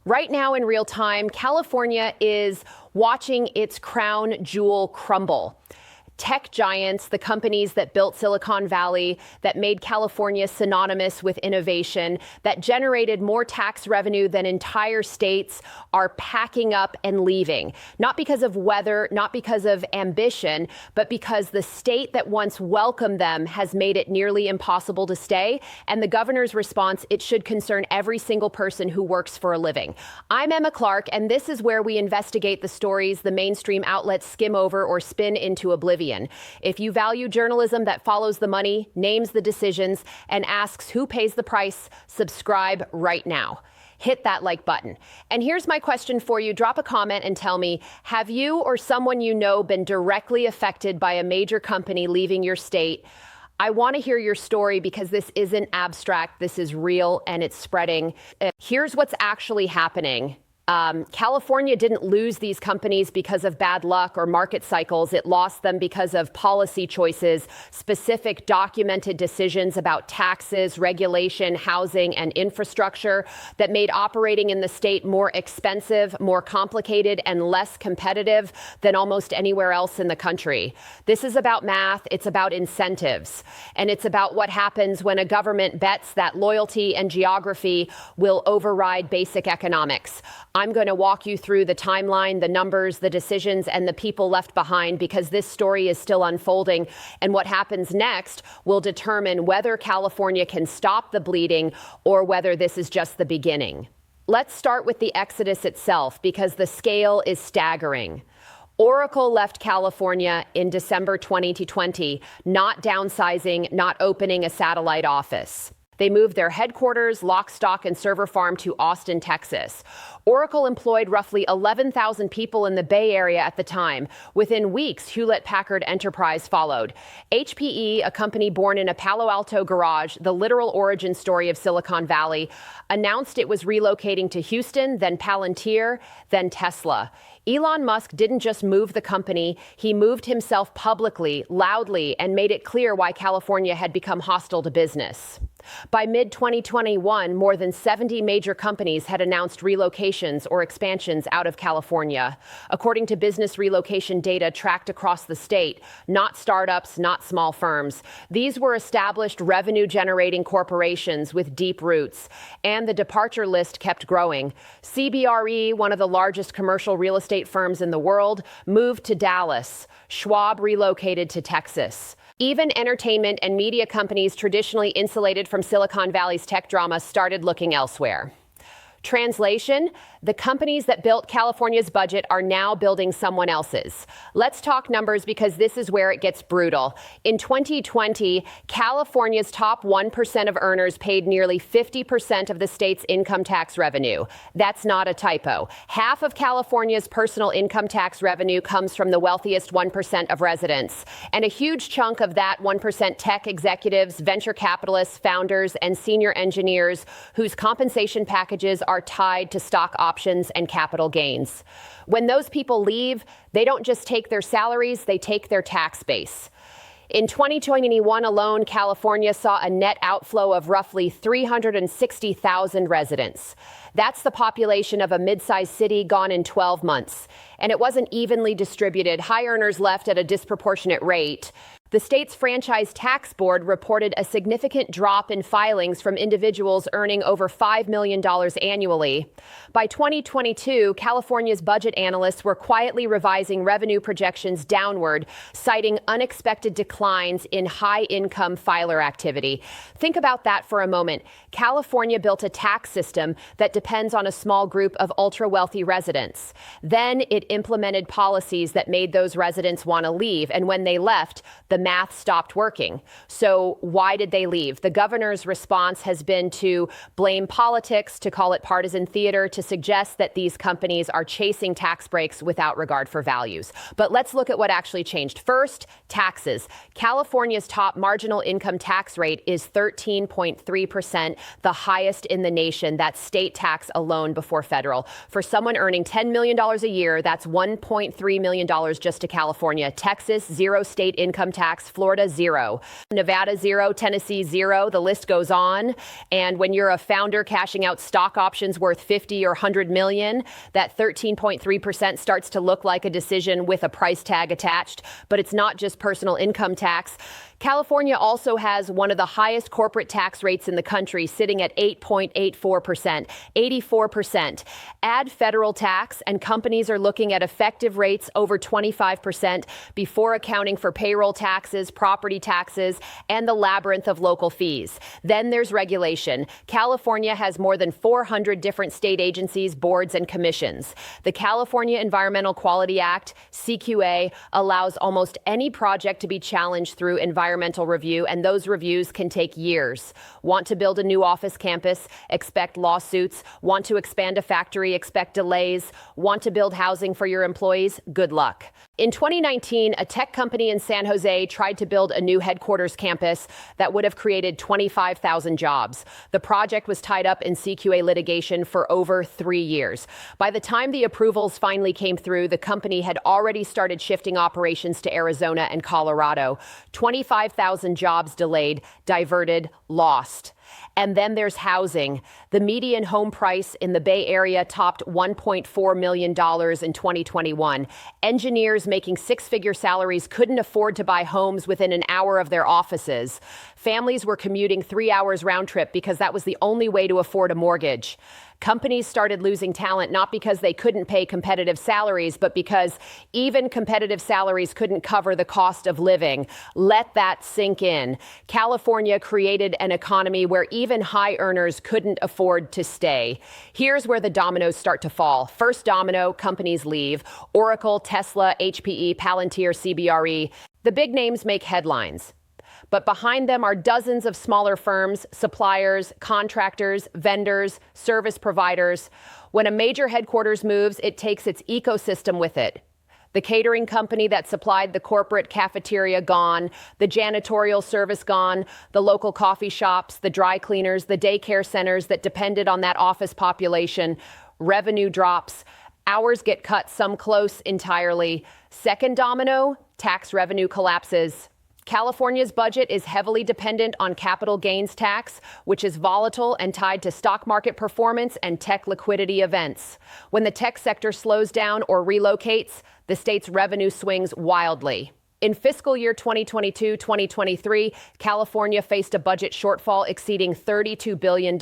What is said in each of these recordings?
Right now in real time, California is watching its crown jewel crumble. Tech giants, the companies that built Silicon Valley, that made California synonymous with innovation, that generated more tax revenue than entire states, are packing up and leaving. Not because of weather, not because of ambition, but because the state that once welcomed them has made it nearly impossible to stay. And the governor's response, it should concern every single person who works for a living. I'm Emma Clark, and this is where we investigate the stories the mainstream outlets skim over or spin into oblivion. If you value journalism that follows the money, names the decisions, and asks who pays the price, subscribe right now. Hit that like button. And here's my question for you. Drop a comment and tell me, have you or someone you know been directly affected by a major company leaving your state? I want to hear your story because this isn't abstract. This is real and it's spreading. Here's what's actually happening. California didn't lose these companies because of bad luck or market cycles. It lost them because of policy choices, specific documented decisions about taxes, regulation, housing, and infrastructure that made operating in the state more expensive, more complicated, and less competitive than almost anywhere else in the country. This is about math. It's about incentives. And it's about what happens when a government bets that loyalty and geography will override basic economics. I'm going to walk you through the timeline, the numbers, the decisions, and the people left behind because this story is still unfolding. And what happens next will determine whether California can stop the bleeding or whether this is just the beginning. Let's start with the exodus itself because the scale is staggering. Oracle left California in December 2020, not downsizing, not opening a satellite office. They moved their headquarters, lock, stock, and server farm to Austin, Texas. Oracle employed roughly 11,000 people in the Bay Area at the time. Within weeks, Hewlett-Packard Enterprise followed. HPE, a company born in a Palo Alto garage, the literal origin story of Silicon Valley, announced it was relocating to Houston, then Palantir, then Tesla. Elon Musk didn't just move the company, he moved himself publicly, loudly, and made it clear why California had become hostile to business. By mid-2021, more than 70 major companies had announced relocations or expansions out of California. According to business relocation data tracked across the state, not startups, not small firms. These were established revenue-generating corporations with deep roots. And the departure list kept growing. CBRE, one of the largest commercial real estate firms in the world, moved to Dallas. Schwab relocated to Texas. Even entertainment and media companies traditionally insulated from Silicon Valley's tech drama started looking elsewhere. Translation, the companies that built California's budget are now building someone else's. Let's talk numbers because this is where it gets brutal. In 2020, California's top 1% of earners paid nearly 50% of the state's income tax revenue. That's not a typo. Half of California's personal income tax revenue comes from the wealthiest 1% of residents. And a huge chunk of that 1% tech executives, venture capitalists, founders, and senior engineers whose compensation packages are tied to stock options and capital gains. When those people leave, they don't just take their salaries, they take their tax base. In 2021 alone, California saw a net outflow of roughly 360,000 residents. That's the population of a mid-sized city gone in 12 months. And it wasn't evenly distributed. High earners left at a disproportionate rate. The state's franchise tax board reported a significant drop in filings from individuals earning over $5 million annually. By 2022, California's budget analysts were quietly revising revenue projections downward, citing unexpected declines in high-income filer activity. Think about that for a moment. California built a tax system that depends on a small group of ultra-wealthy residents. Then it implemented policies that made those residents want to leave, and when they left, the math stopped working. So why did they leave? The governor's response has been to blame politics, to call it partisan theater, to suggest that these companies are chasing tax breaks without regard for values. But let's look at what actually changed. First, taxes. California's top marginal income tax rate is 13.3%, the highest in the nation. That's state tax alone before federal. For someone earning $10 million a year, that's $1.3 million just to California. Texas, zero state income tax tax, Florida, 0. Nevada, 0. Tennessee, 0. The list goes on. And when you're a founder cashing out stock options worth 50 or 100 million, that 13.3% starts to look like a decision with a price tag attached. But it's not just personal income tax. California also has one of the highest corporate tax rates in the country, sitting at 8.84%, 84%. Add federal tax, and companies are looking at effective rates over 25% before accounting for payroll taxes, property taxes, and the labyrinth of local fees. Then there's regulation. California has more than 400 different state agencies, boards, and commissions. The California Environmental Quality Act, CQA, allows almost any project to be challenged through environmental review, and those reviews can take years. Want to build a new office campus? Expect lawsuits. Want to expand a factory? Expect delays. Want to build housing for your employees? Good luck. In 2019, a tech company in San Jose tried to build a new headquarters campus that would have created 25,000 jobs. The project was tied up in CQA litigation for over 3 years. By the time the approvals finally came through, the company had already started shifting operations to Arizona and Colorado. 25,000 jobs delayed, diverted, lost. And then there's housing. The median home price in the Bay Area topped $1.4 million in 2021. Engineers making six-figure salaries couldn't afford to buy homes within an hour of their offices. Families were commuting 3 hours round trip because that was the only way to afford a mortgage. Companies started losing talent not because they couldn't pay competitive salaries, but because even competitive salaries couldn't cover the cost of living. Let that sink in. California created an economy where even high earners couldn't afford to stay. Here's where the dominoes start to fall. First domino, companies leave. Oracle, Tesla, HPE, Palantir, CBRE. The big names make headlines. But behind them are dozens of smaller firms, suppliers, contractors, vendors, service providers. When a major headquarters moves, it takes its ecosystem with it. The catering company that supplied the corporate cafeteria gone, the janitorial service gone, the local coffee shops, the dry cleaners, the daycare centers that depended on that office population. Revenue drops. Hours get cut, some close entirely. Second domino, tax revenue collapses. California's budget is heavily dependent on capital gains tax, which is volatile and tied to stock market performance and tech liquidity events. When the tech sector slows down or relocates, the state's revenue swings wildly. In fiscal year 2022-2023, California faced a budget shortfall exceeding $32 billion.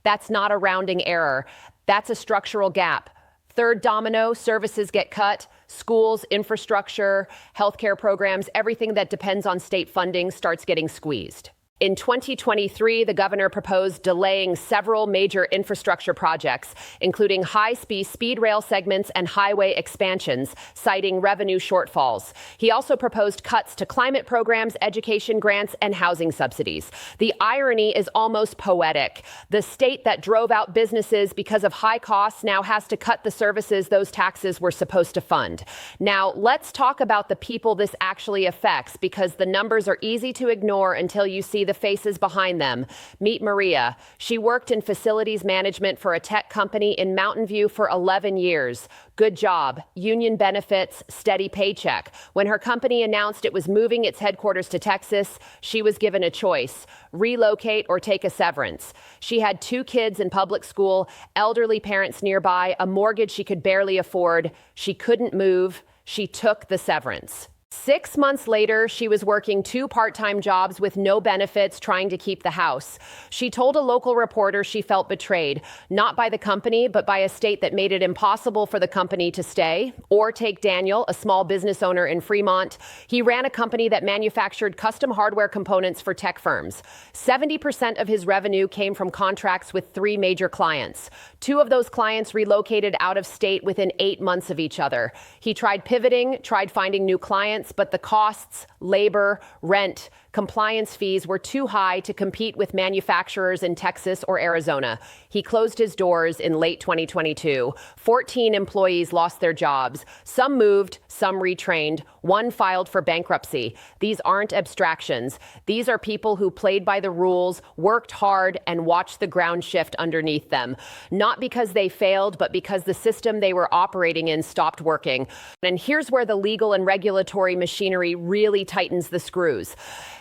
That's not a rounding error. That's a structural gap. Third domino, services get cut. Schools, infrastructure, healthcare programs, everything that depends on state funding starts getting squeezed. In 2023, the governor proposed delaying several major infrastructure projects, including high-speed speed rail segments and highway expansions, citing revenue shortfalls. He also proposed cuts to climate programs, education grants, and housing subsidies. The irony is almost poetic. The state that drove out businesses because of high costs now has to cut the services those taxes were supposed to fund. Now, let's talk about the people this actually affects, because the numbers are easy to ignore until you see the faces behind them. Meet Maria. She worked in facilities management for a tech company in Mountain View for 11 years. Good job, union benefits, steady paycheck. When her company announced it was moving its headquarters to Texas, she was given a choice: relocate or take a severance. She had 2 kids in public school, elderly parents nearby, a mortgage she could barely afford. She couldn't move. She took the severance. 6 months later, she was working 2 part-time jobs with no benefits, trying to keep the house. She told a local reporter she felt betrayed, not by the company, but by a state that made it impossible for the company to stay. Or take Daniel, a small business owner in Fremont. He ran a company that manufactured custom hardware components for tech firms. 70% of his revenue came from contracts with 3 major clients. 2 of those clients relocated out of state within 8 months of each other. He tried pivoting, tried finding new clients, but the costs, labor, rent Compliance fees were too high to compete with manufacturers in Texas or Arizona. He closed his doors in late 2022. 14 employees lost their jobs. Some moved, some retrained. One filed for bankruptcy. These aren't abstractions. These are people who played by the rules, worked hard, and watched the ground shift underneath them. Not because they failed, but because the system they were operating in stopped working. And here's where the legal and regulatory machinery really tightens the screws.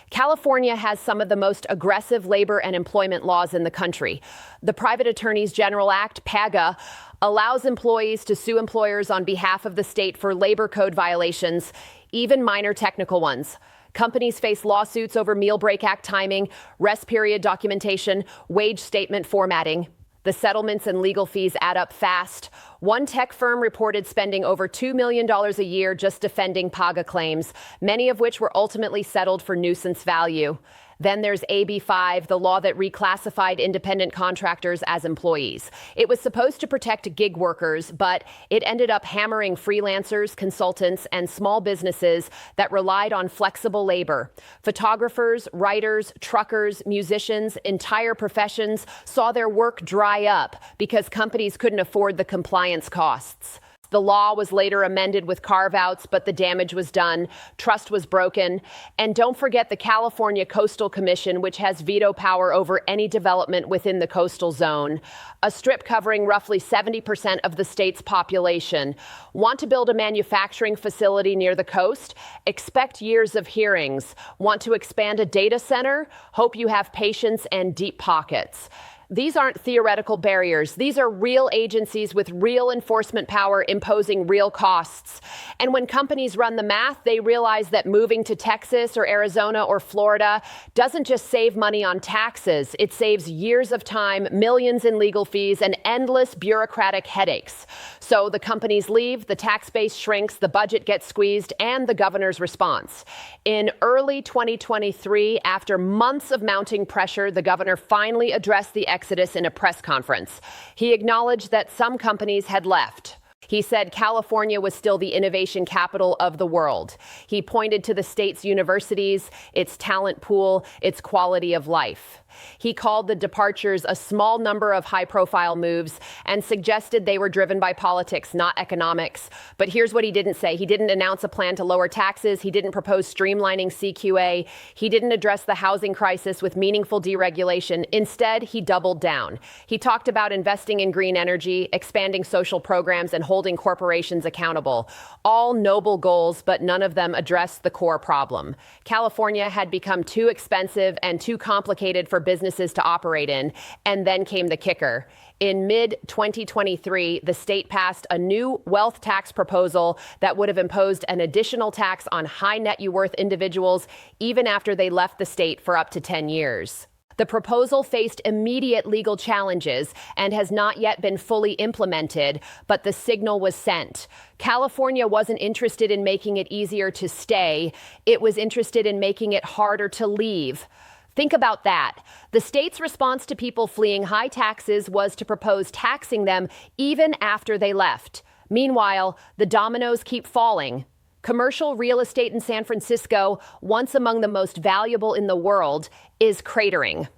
California has some of the most aggressive labor and employment laws in the country. The Private Attorneys General Act, PAGA, allows employees to sue employers on behalf of the state for labor code violations, even minor technical ones. Companies face lawsuits over Meal Break Act timing, rest period documentation, wage statement formatting. The settlements and legal fees add up fast. One tech firm reported spending over $2 million a year just defending PAGA claims, many of which were ultimately settled for nuisance value. Then there's AB 5, the law that reclassified independent contractors as employees. It was supposed to protect gig workers, but it ended up hammering freelancers, consultants, and small businesses that relied on flexible labor. Photographers, writers, truckers, musicians, entire professions saw their work dry up because companies couldn't afford the compliance costs. The law was later amended with carve-outs, but the damage was done. Trust was broken. And don't forget the California Coastal Commission, which has veto power over any development within the coastal zone, a strip covering roughly 70% of the state's population. Want to build a manufacturing facility near the coast? Expect years of hearings. Want to expand a data center? Hope you have patience and deep pockets. These aren't theoretical barriers. These are real agencies with real enforcement power imposing real costs. And when companies run the math, they realize that moving to Texas or Arizona or Florida doesn't just save money on taxes. It saves years of time, millions in legal fees, and endless bureaucratic headaches. So the companies leave, the tax base shrinks, the budget gets squeezed, and the governor's response. In early 2023, after months of mounting pressure, the governor finally addressed the exodus in a press conference. He acknowledged that some companies had left. He said California was still the innovation capital of the world. He pointed to the state's universities, its talent pool, its quality of life. He called the departures a small number of high-profile moves and suggested they were driven by politics, not economics. But here's what he didn't say. He didn't announce a plan to lower taxes. He didn't propose streamlining CQA. He didn't address the housing crisis with meaningful deregulation. Instead, he doubled down. He talked about investing in green energy, expanding social programs, and holding corporations accountable. All noble goals, but none of them addressed the core problem. California had become too expensive and too complicated for businesses to operate in. And then came the kicker. In mid-2023, the state passed a new wealth tax proposal that would have imposed an additional tax on high net worth individuals even after they left the state for up to 10 years. The proposal faced immediate legal challenges and has not yet been fully implemented, but the signal was sent. California wasn't interested in making it easier to stay. It was interested in making it harder to leave. Think about that. The state's response to people fleeing high taxes was to propose taxing them even after they left. Meanwhile, the dominoes keep falling. Commercial real estate in San Francisco, once among the most valuable in the world, is cratering.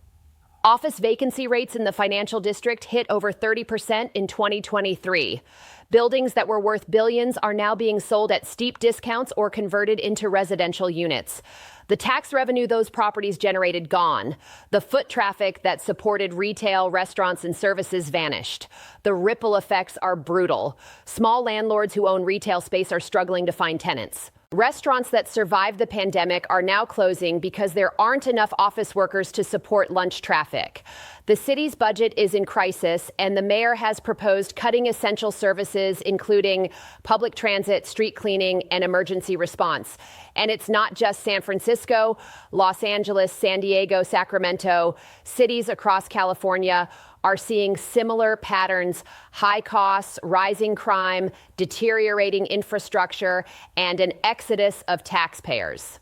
Office vacancy rates in the financial district hit over 30% in 2023. Buildings that were worth billions are now being sold at steep discounts or converted into residential units. The tax revenue those properties generated gone. The foot traffic that supported retail, restaurants, and services vanished. The ripple effects are brutal. Small landlords who own retail space are struggling to find tenants. Restaurants that survived the pandemic are now closing because there aren't enough office workers to support lunch traffic. The city's budget is in crisis, and the mayor has proposed cutting essential services, including public transit, street cleaning, and emergency response. And it's not just San Francisco, Los Angeles, San Diego, Sacramento. Cities across California are seeing similar patterns: high costs, rising crime, deteriorating infrastructure, and an exodus of taxpayers.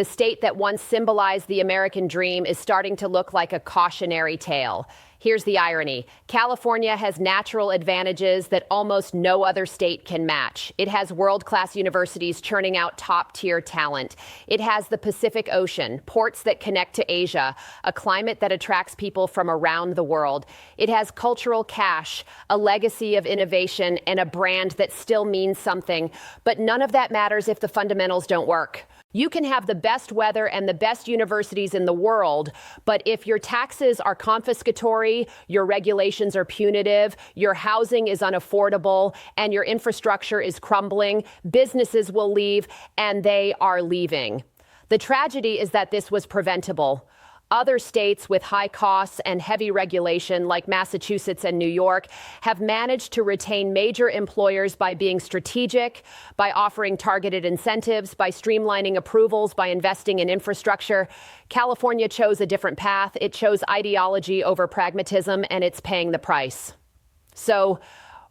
The state that once symbolized the American dream is starting to look like a cautionary tale. Here's the irony. California has natural advantages that almost no other state can match. It has world-class universities churning out top-tier talent. It has the Pacific Ocean, ports that connect to Asia, a climate that attracts people from around the world. It has cultural cash, a legacy of innovation, and a brand that still means something. But none of that matters if the fundamentals don't work. You can have the best weather and the best universities in the world, but if your taxes are confiscatory, your regulations are punitive, your housing is unaffordable, and your infrastructure is crumbling, businesses will leave, and they are leaving. The tragedy is that this was preventable. Other states with high costs and heavy regulation, like Massachusetts and New York, have managed to retain major employers by being strategic, by offering targeted incentives, by streamlining approvals, by investing in infrastructure. California chose a different path. It chose ideology over pragmatism, and it's paying the price. So,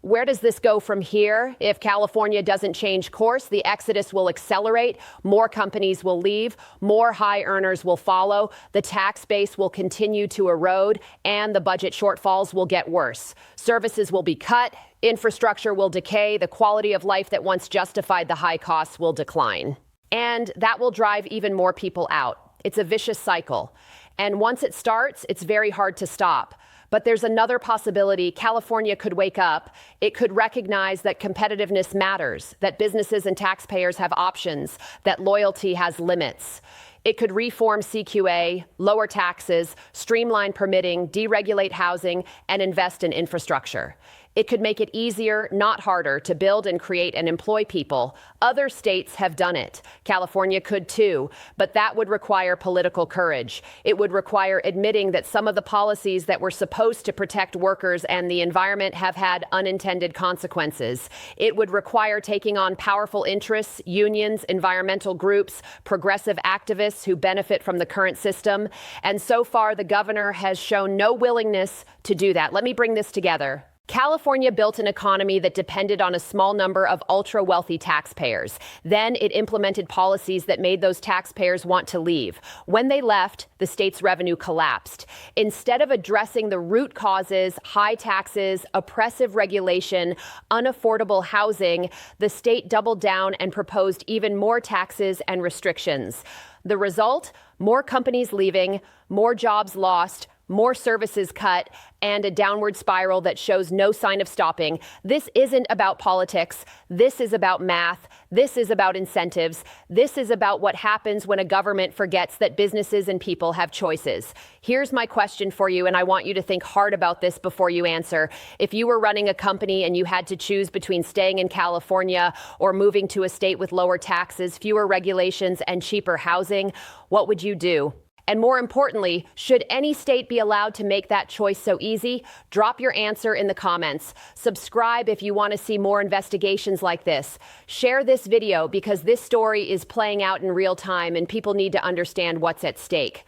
where does this go from here? If California doesn't change course, the exodus will accelerate, more companies will leave, more high earners will follow, the tax base will continue to erode, and the budget shortfalls will get worse. Services will be cut, infrastructure will decay, the quality of life that once justified the high costs will decline. And that will drive even more people out. It's a vicious cycle. And once it starts, it's very hard to stop. But there's another possibility. California could wake up. It could recognize that competitiveness matters, that businesses and taxpayers have options, that loyalty has limits. It could reform CQA, lower taxes, streamline permitting, deregulate housing, and invest in infrastructure. It could make it easier, not harder, to build and create and employ people. Other states have done it. California could too, but that would require political courage. It would require admitting that some of the policies that were supposed to protect workers and the environment have had unintended consequences. It would require taking on powerful interests, unions, environmental groups, progressive activists who benefit from the current system. And so far, the governor has shown no willingness to do that. Let me bring this together. California built an economy that depended on a small number of ultra-wealthy taxpayers. Then it implemented policies that made those taxpayers want to leave. When they left, the state's revenue collapsed. Instead of addressing the root causes, high taxes, oppressive regulation, unaffordable housing, the state doubled down and proposed even more taxes and restrictions. The result? More companies leaving, more jobs lost, more services cut, and a downward spiral that shows no sign of stopping. This isn't about politics. This is about math. This is about incentives. This is about what happens when a government forgets that businesses and people have choices. Here's my question for you, and I want you to think hard about this before you answer. If you were running a company and you had to choose between staying in California or moving to a state with lower taxes, fewer regulations, and cheaper housing, what would you do? And more importantly, should any state be allowed to make that choice so easy? Drop your answer in the comments. Subscribe if you want to see more investigations like this. Share this video because this story is playing out in real time and people need to understand what's at stake.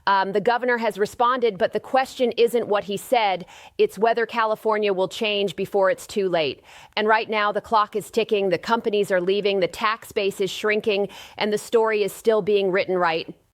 The governor has responded, but the question isn't what he said. It's whether California will change before it's too late. And right now, the clock is ticking, the companies are leaving, the tax base is shrinking, and the story is still being written right